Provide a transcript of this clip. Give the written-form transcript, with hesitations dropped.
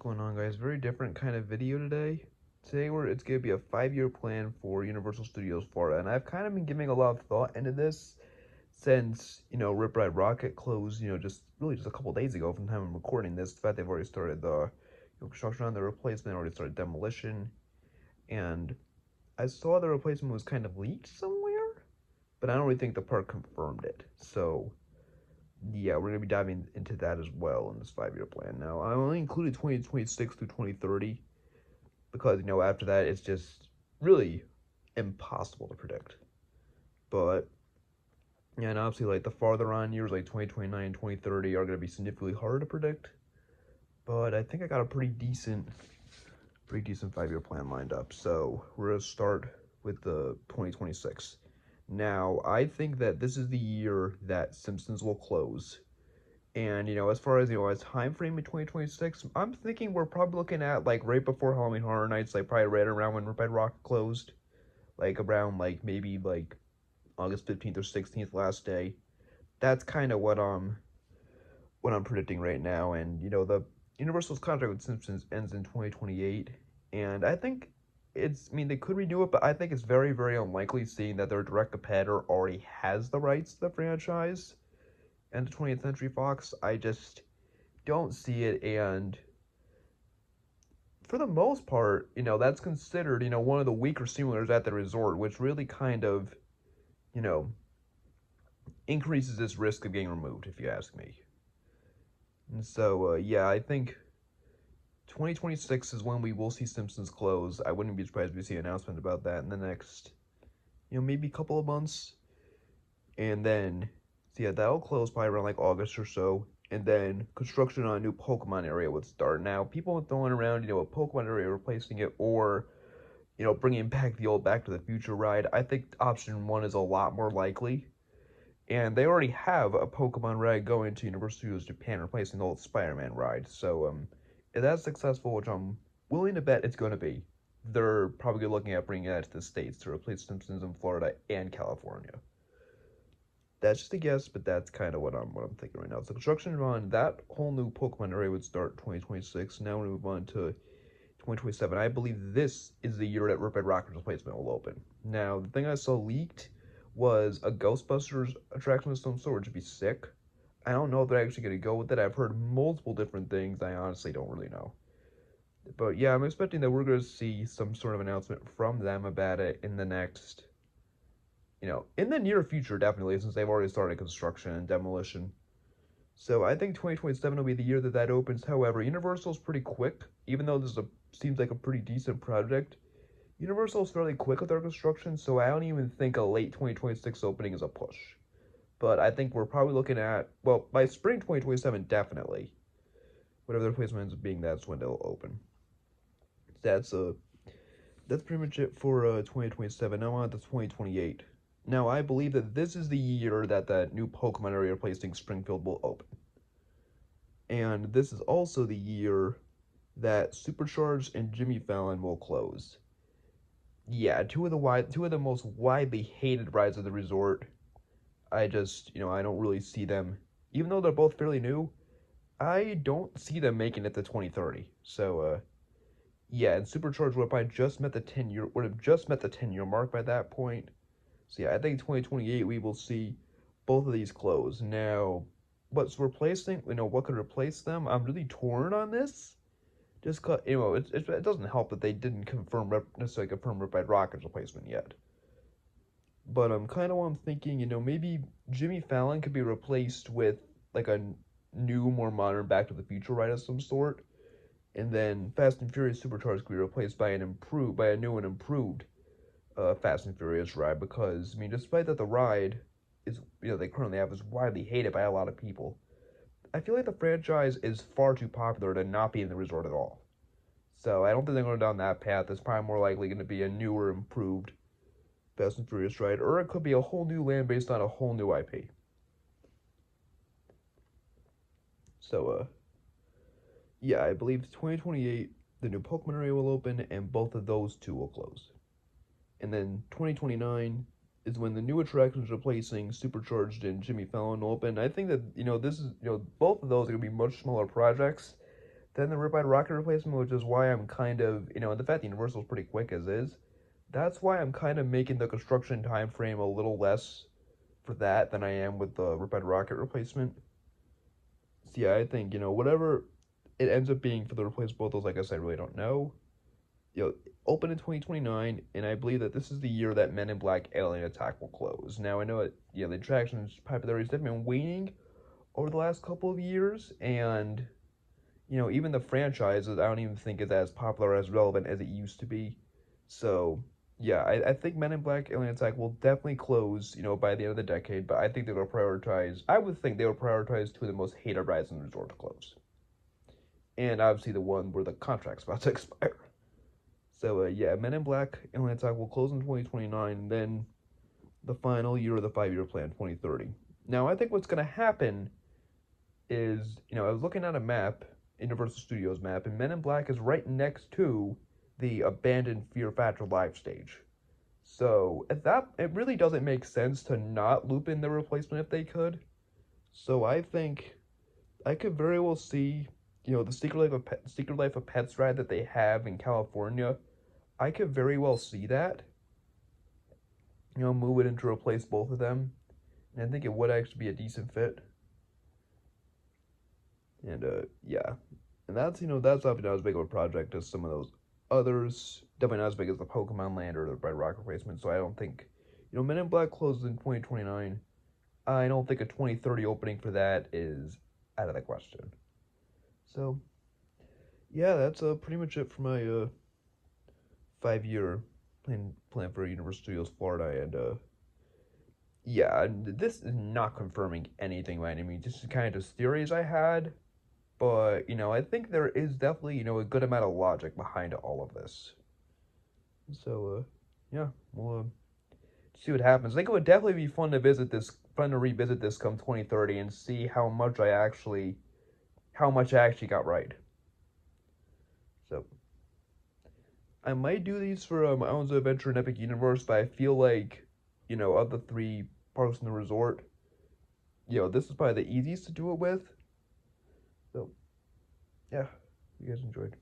going on, guys? Very different kind of video today. It's gonna be a 5-year plan for Universal Studios Florida, and I've kind of been giving a lot of thought into this since Rip Ride Rockit closed, just a couple days ago from the time I'm recording this. The fact they've already started the construction on the replacement, already started demolition, and I saw the replacement was kind of leaked somewhere, but I don't really think the park confirmed it. So yeah, we're gonna be diving into that as well in this 5-year plan. Now, I only included 2026 through 2030 because after that it's just really impossible to predict. But yeah, and obviously like the farther on years like 2029 and 2030 are gonna be significantly harder to predict. But I think I got a pretty decent 5-year plan lined up. So we're gonna start with the 2026. Now, I think that this is the year that Simpsons will close. And as far as a time frame in 2026, I'm thinking we're probably looking at like right before Halloween Horror Nights, like probably right around when Red Rock closed, like around like maybe like August 15th or 16th last day. That's kind of what I'm predicting right now. And the Universal's contract with Simpsons ends in 2028, and I think I mean they could renew it, but I think it's very very unlikely, seeing that their direct competitor already has the rights to the franchise and to 20th Century Fox. I just don't see it. And for the most part, that's considered, one of the weaker simulators at the resort, which really kind of, you know, increases this risk of getting removed, if you ask me. And so, yeah, I think 2026 is when we will see Simpsons close. I wouldn't be surprised if we see an announcement about that in the next, maybe a couple of months. And then, so yeah, that'll close probably around like August or so. And then construction on a new Pokemon area would start. Now, people are throwing around, a Pokemon area replacing it, or bringing back the old Back to the Future ride. I think option one is a lot more likely. And they already have a Pokemon ride going to Universal Studios Japan, replacing the old Spider-Man ride. So, if that's successful, which I'm willing to bet it's going to be, they're probably looking at bringing that to the States to replace Simpsons in Florida and California. That's just a guess, but that's kind of what I'm thinking right now. So construction on that whole new Pokemon area would start 2026. Now we move on to 2027. I believe this is the year that Rip Ride Rocket's replacement will open. Now, the thing I saw leaked was a Ghostbusters attraction of some sort, which would be sick. I don't know if they're actually going to go with it. I've heard multiple different things. I honestly don't really know. But yeah, I'm expecting that we're going to see some sort of announcement from them about it in the next, in the near future, definitely, since they've already started construction and demolition. So I think 2027 will be the year that that opens. However, Universal's pretty quick, even though seems like a pretty decent project. Universal's fairly quick with their construction, so I don't even think a late 2026 opening is a push. But I think we're probably looking at, well, by spring 2027, definitely. Whatever the replacement ends up being, that's when they'll open. That's that's pretty much it for 2027. Now on to 2028. Now, I believe that this is the year that that new Pokemon area replacing Springfield will open. And this is also the year that Supercharged and Jimmy Fallon will close. Yeah, two of the most widely hated rides of the resort. I just, I don't really see them, even though they're both fairly new, I don't see them making it to 2030. So, yeah, and Supercharged would have just met the 10-year mark by that point. So yeah, I think 2028 we will see both of these close. Now, what could replace them? I'm really torn on this. Just cause, it doesn't help that they didn't necessarily confirm Rip Ride Rocket's replacement yet. But kind of what I'm thinking, maybe Jimmy Fallon could be replaced with like a new, more modern Back to the Future ride of some sort, and then Fast and Furious Supercharged could be replaced by a new and improved Fast and Furious ride. Because I mean, despite that the ride is they currently have is widely hated by a lot of people, I feel like the franchise is far too popular to not be in the resort at all. So I don't think they're going down that path. It's probably more likely going to be a newer, improved Fast and Furious ride, or it could be a whole new land based on a whole new IP. So, yeah, I believe 2028, the new Pokemon area will open, and both of those two will close. And then 2029 is when the new attractions replacing Supercharged and Jimmy Fallon will open. I think that, both of those are going to be much smaller projects, Then the Riptide rocket replacement, which is why I'm kind of, and the fact the Universal's pretty quick as is, that's why I'm kind of making the construction time frame a little less for that than I am with the Riptide rocket replacement. So yeah, I think, whatever it ends up being for the replace both those, like I said, I really don't know. Open in 2029, and I believe that this is the year that Men in Black Alien Attack will close. Now, I know it, the attraction's popularity has definitely been waning over the last couple of years, and, even the franchises, I don't even think is as popular, as relevant as it used to be. So, yeah, I think Men in Black Alien Attack will definitely close, by the end of the decade, but I think they will prioritize, I would think they will prioritize two of the most hated rides in the resort to close. And obviously the one where the contract's about to expire. So yeah, Men in Black Alien Attack will close in 2029, and then the final year of the 5-year plan, 2030. Now I think what's gonna happen is, I was looking at a map, Universal Studios map, and Men in Black is right next to the abandoned Fear Factor live stage. So at that, it really doesn't make sense to not loop in the replacement if they could. So I think I could very well see, the Secret Life of Pets ride that they have in California. I could very well see that, move it in to replace both of them, and I think it would actually be a decent fit. And yeah, and that's obviously not as big of a project as some of those others. Definitely not as big as the Pokemon Land or the Red Rock replacement. So I don't think, Men in Black closes in 2029. I don't think a 2030 opening for that is out of the question. So yeah, that's pretty much it for my 5-year plan for Universal Studios Florida. And yeah, this is not confirming anything by any means. This is kind of just theories I had, but I think there is definitely a good amount of logic behind all of this. So yeah, we'll see what happens. I think it would definitely be fun to revisit this come 2030 and see how much I actually got right. So I might do these for my own adventure in Epic Universe, but I feel like, of the three parks in the resort, this is probably the easiest to do it with. So, yeah, you guys enjoyed.